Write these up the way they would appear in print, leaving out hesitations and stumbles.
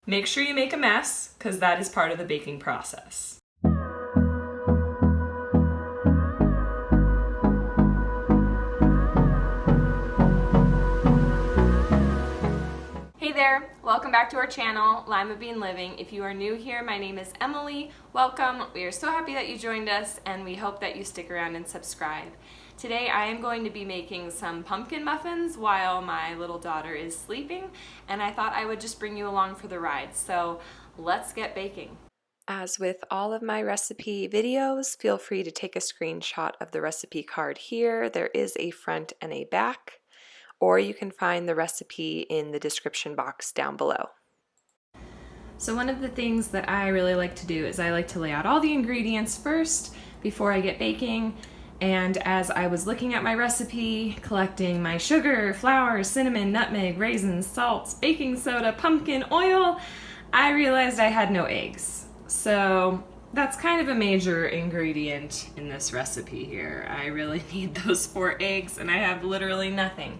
Make sure you make a mess, because that is part of the baking process. Hey there, welcome back to our channel, Limabean Living. If you are new here, my name is Emily. Welcome. We are so happy that you joined us, and we hope that you stick around and subscribe. Today I am going to be making some pumpkin muffins while my little daughter is sleeping, and I thought I would just bring you along for the ride. So let's get baking. As with all of my recipe videos, feel free to take a screenshot of the recipe card here. There is a front and a back, or you can find the recipe in the description box down below. So one of the things that I really like to do is I like to lay out all the ingredients first before I get baking. And as I was looking at my recipe, collecting my sugar, flour, cinnamon, nutmeg, raisins, salts, baking soda, pumpkin oil, I realized I had no eggs. So that's kind of a major ingredient in this recipe here. I really need those 4 eggs, and I have literally nothing.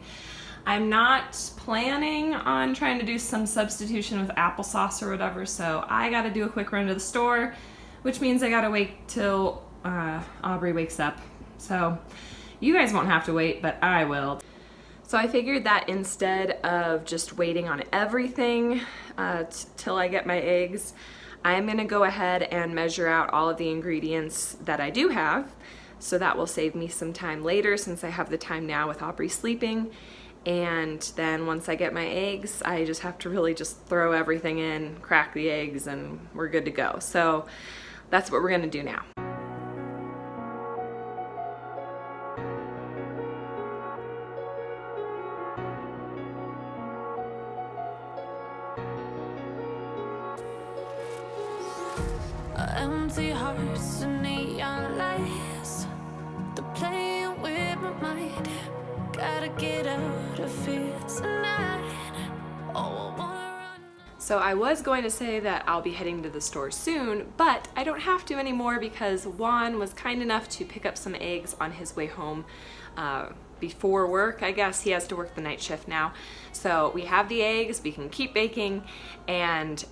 I'm not planning on trying to do some substitution with applesauce or whatever, so I gotta do a quick run to the store, which means I gotta wait till Aubrey wakes up. So you guys won't have to wait, but I will. So I figured that instead of just waiting on everything till I get my eggs, I'm gonna go ahead and measure out all of the ingredients that I do have. So that will save me some time later, since I have the time now with Aubrey sleeping. And then once I get my eggs, I just have to really just throw everything in, crack the eggs, and we're good to go. So that's what we're gonna do now. Empty hearts and neon lights, they're playing with my mind. Gotta get out of here tonight. Oh, I wanna run. So I was going to say that I'll be heading to the store soon, but I don't have to anymore because Juan was kind enough to pick up some eggs on his way home before work. I guess he has to work the night shift now. So we have the eggs, we can keep baking, and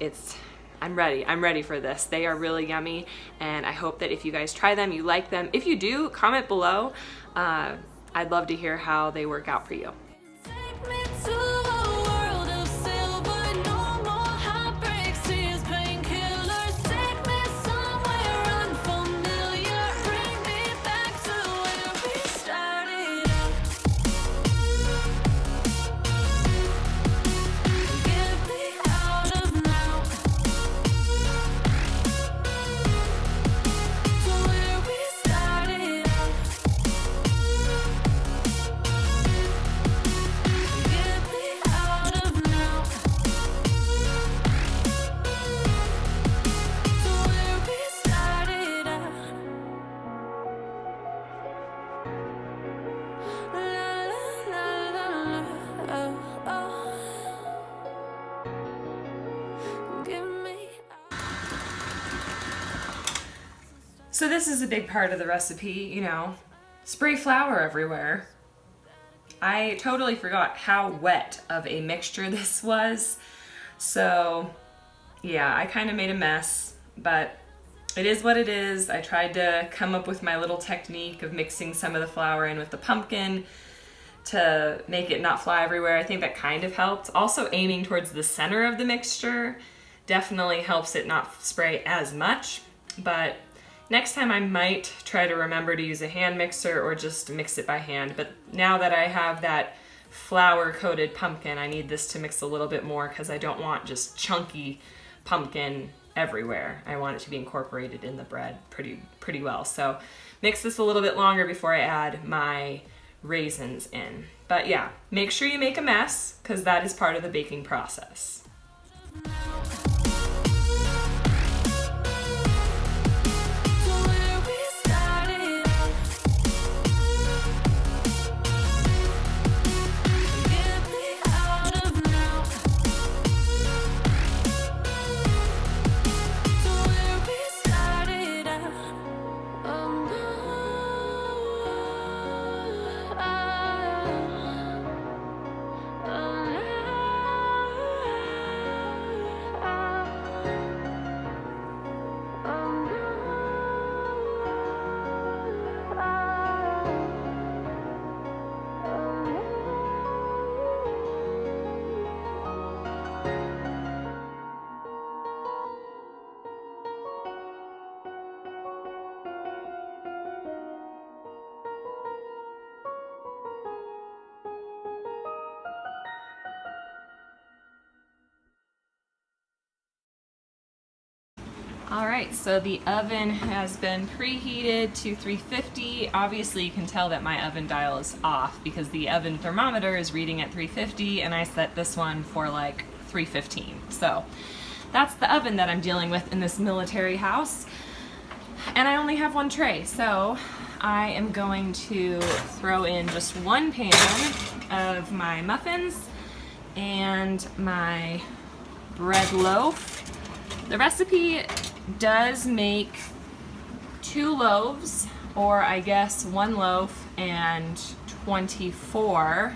I'm ready for this. They are really yummy, and I hope that if you guys try them, you like them. If you do, comment below. I'd love to hear how they work out for you. Take me to a world of silver, no more heartbreaks, tears, painkillers. Take me somewhere unfamiliar, bring me back to where we started out. Get me out of now, to where we started out. Get me out of now, to where we started out. La la la la, oh, oh. Give me out. So this is a big part of the recipe, you know, spray flour everywhere. I totally forgot how wet of a mixture this was. So yeah, I kind of made a mess, but it is what it is. I tried to come up with my little technique of mixing some of the flour in with the pumpkin to make it not fly everywhere. I think that kind of helped. Also, aiming towards the center of the mixture definitely helps it not spray as much, but next time I might try to remember to use a hand mixer or just mix it by hand. But now that I have that flour coated pumpkin, I need this to mix a little bit more because I don't want just chunky pumpkin everywhere. I want it to be incorporated in the bread pretty well. So mix this a little bit longer before I add my raisins in. But yeah, make sure you make a mess because that is part of the baking process. To where we started out. Get me out of now, to where we started out. Oh no, oh no. All right, so the oven has been preheated to 350. Obviously you can tell that my oven dial is off because the oven thermometer is reading at 350 and I set this one for like 315. So that's the oven that I'm dealing with in this military house. And I only have one tray, so I am going to throw in just one pan of my muffins and my bread loaf. The recipe does make 2 loaves, or I guess 1 loaf and 24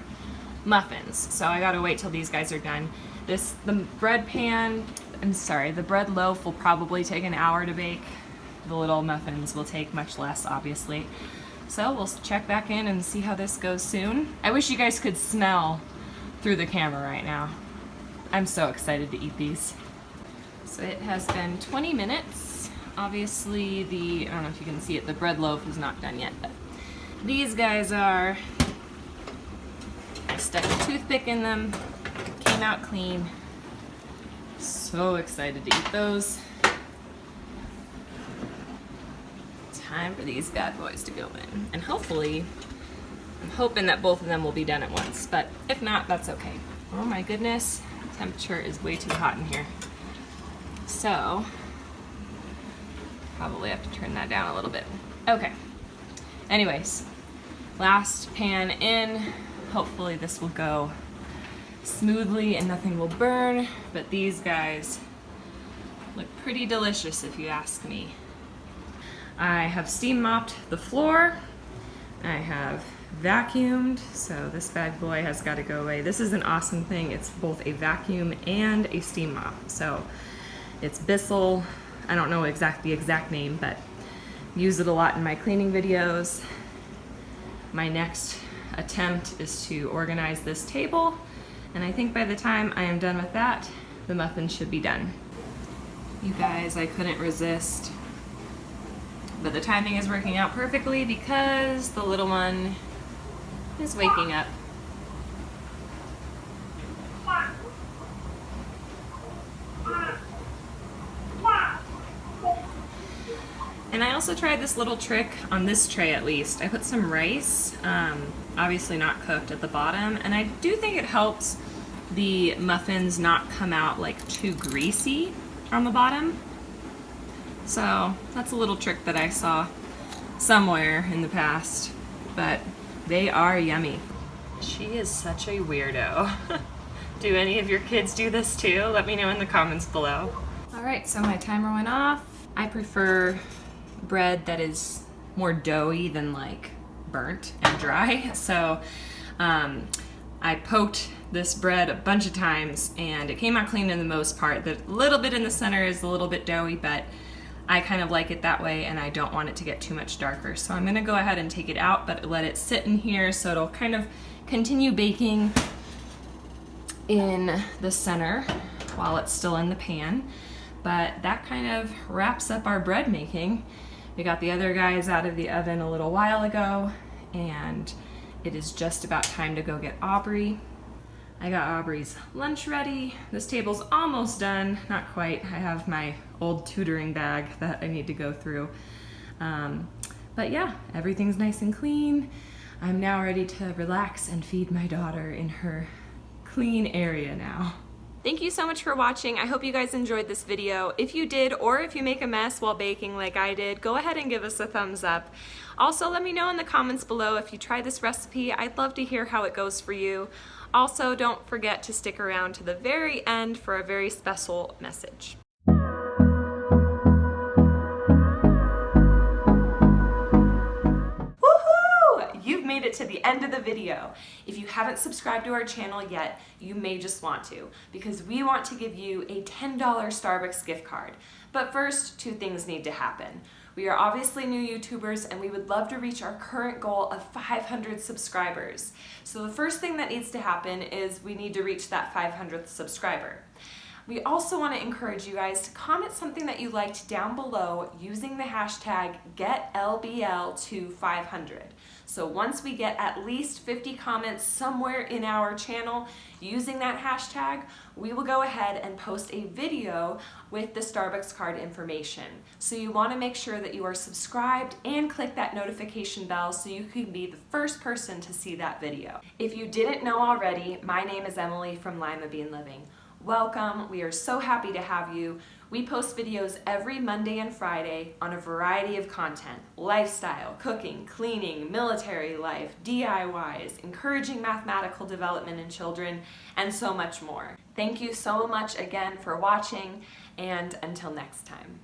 muffins. So I gotta wait till these guys are done. The bread loaf will probably take an hour to bake. The little muffins will take much less, obviously. So we'll check back in and see how this goes soon. I wish you guys could smell through the camera right now. I'm so excited to eat these. So it has been 20 minutes. Obviously I don't know if you can see it, the bread loaf is not done yet, but these guys are. I stuck a toothpick in them, came out clean. So excited to eat those. Time for these bad boys to go in. And hopefully, I'm hoping that both of them will be done at once, but if not, that's okay. Oh my goodness, temperature is way too hot in here. So, probably have to turn that down a little bit. Okay, anyways, last pan in. Hopefully this will go smoothly and nothing will burn, but these guys look pretty delicious if you ask me. I have steam mopped the floor. I have vacuumed, so this bad boy has got to go away. This is an awesome thing. It's both a vacuum and a steam mop. So it's Bissell. I don't know the exact name, but use it a lot in my cleaning videos. My next attempt is to organize this table, and I think by the time I am done with that, the muffins should be done. You guys, I couldn't resist. But the timing is working out perfectly because the little one is waking up. And I also tried this little trick on this tray at least. I put some rice, obviously not cooked, at the bottom, and I do think it helps the muffins not come out like too greasy on the bottom. So that's a little trick that I saw somewhere in the past, but they are yummy. She is such a weirdo. Do any of your kids do this too? Let me know in the comments below. All right, so my timer went off. I prefer bread that is more doughy than like burnt and dry. So I poked this bread a bunch of times and it came out clean in the most part. The little bit in the center is a little bit doughy, but I kind of like it that way and I don't want it to get too much darker. So I'm gonna go ahead and take it out, but let it sit in here so it'll kind of continue baking in the center while it's still in the pan. But that kind of wraps up our bread making. We got the other guys out of the oven a little while ago and it is just about time to go get Aubrey. I got Aubrey's lunch ready. This table's almost done, not quite. I have my old tutoring bag that I need to go through. But yeah, everything's nice and clean. I'm now ready to relax and feed my daughter in her clean area now. Thank you so much for watching. I hope you guys enjoyed this video. If you did, or if you make a mess while baking like I did, go ahead and give us a thumbs up. Also, let me know in the comments below if you try this recipe. I'd love to hear how it goes for you. Also, don't forget to stick around to the very end for a very special message. You've made it to the end of the video. If you haven't subscribed to our channel yet, you may just want to, because we want to give you a $10 Starbucks gift card. But first, 2 things need to happen. We are obviously new YouTubers and we would love to reach our current goal of 500 subscribers. So the first thing that needs to happen is we need to reach that 500th subscriber. We also want to encourage you guys to comment something that you liked down below using the hashtag GetLBL to500. So once we get at least 50 comments somewhere in our channel using that hashtag, we will go ahead and post a video with the Starbucks card information. So you want to make sure that you are subscribed and click that notification bell so you can be the first person to see that video. If you didn't know already, my name is Emily from Limabean Living. Welcome, we are so happy to have you. We post videos every Monday and Friday on a variety of content: lifestyle, cooking, cleaning, military life, DIYs, encouraging mathematical development in children, and so much more. Thank you so much again for watching, and until next time.